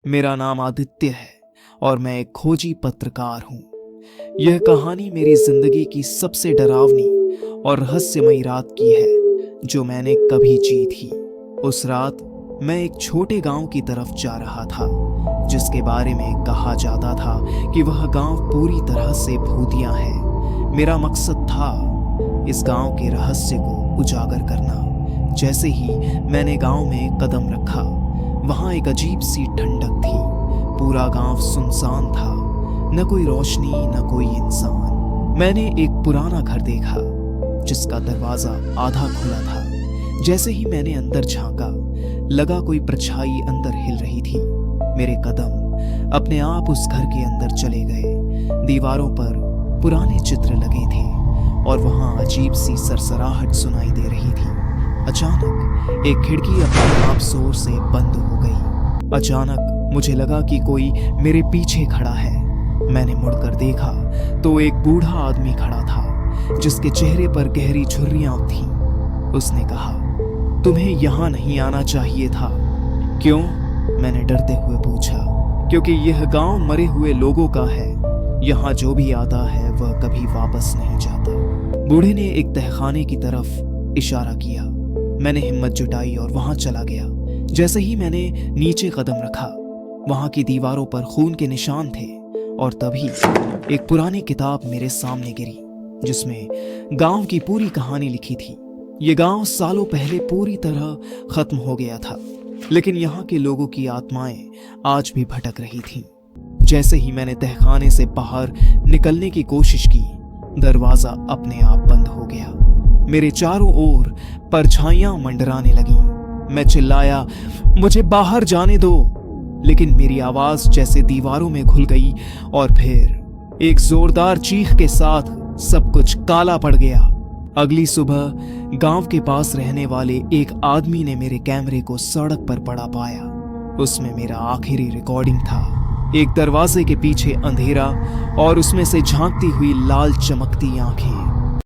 मेरा नाम आदित्य है और मैं एक खोजी पत्रकार हूँ। यह कहानी मेरी जिंदगी की सबसे डरावनी और रहस्यमयी रात की है जो मैंने कभी जी थी। उस रात मैं एक छोटे गांव की तरफ जा रहा था जिसके बारे में कहा जाता था कि वह गांव पूरी तरह से भूतिया है। मेरा मकसद था इस गांव के रहस्य को उजागर करना। जैसे ही मैंने गांव में कदम रखा, वहां एक अजीब सी ठंडक थी। पूरा गांव सुनसान था, न कोई रोशनी न कोई इंसान। मैंने एक पुराना घर देखा जिसका दरवाजा आधा खुला था। जैसे ही मैंने अंदर झांका, लगा कोई परछाई अंदर हिल रही थी। मेरे कदम अपने आप उस घर के अंदर चले गए। दीवारों पर पुराने चित्र लगे थे और वहां अजीब सी सरसराहट सुनाई दे रही थी। अचानक एक खिड़की अपने आप जोर से बंद हो गई। अचानक मुझे लगा कि कोई मेरे पीछे खड़ा है। मैंने मुड़कर देखा तो एक बूढ़ा आदमी खड़ा था जिसके चेहरे पर गहरी झुर्रियां थीं। उसने कहा, तुम्हें यहां नहीं आना चाहिए था। क्यों? मैंने डरते हुए पूछा। क्योंकि यह गांव मरे हुए लोगों का है। यहाँ जो भी आता है वह कभी वापस नहीं जाता। बूढ़े ने एक तहखाने की तरफ इशारा किया। मैंने हिम्मत जुटाई और वहां चला गया। जैसे ही मैंने नीचे कदम रखा, वहां की दीवारों पर खून के निशान थे और तभी एक पुरानी किताब मेरे सामने गिरी जिसमें गांव की पूरी कहानी लिखी थी। ये गांव सालों पहले पूरी तरह खत्म हो गया था, लेकिन यहाँ के लोगों की आत्माएं आज भी भटक रही थीं। जैसे ही मैंने तहखाने से बाहर निकलने की कोशिश की, दरवाजा अपने आप बंद हो गया। मेरे चारों ओर परछाइयां मंडराने लगीं। मैं चिल्लाया, मुझे बाहर जाने दो। लेकिन मेरी आवाज जैसे दीवारों में घुल गई और फिर एक जोरदार चीख के साथ सब कुछ काला पड़ गया। अगली सुबह गांव के पास रहने वाले एक आदमी ने मेरे कैमरे को सड़क पर पड़ा पाया। उसमें मेरा आखिरी रिकॉर्डिंग था। एक दरवाजे के पीछे अंधेरा और उसमें से झांकती हुई लाल चमकती आंखें।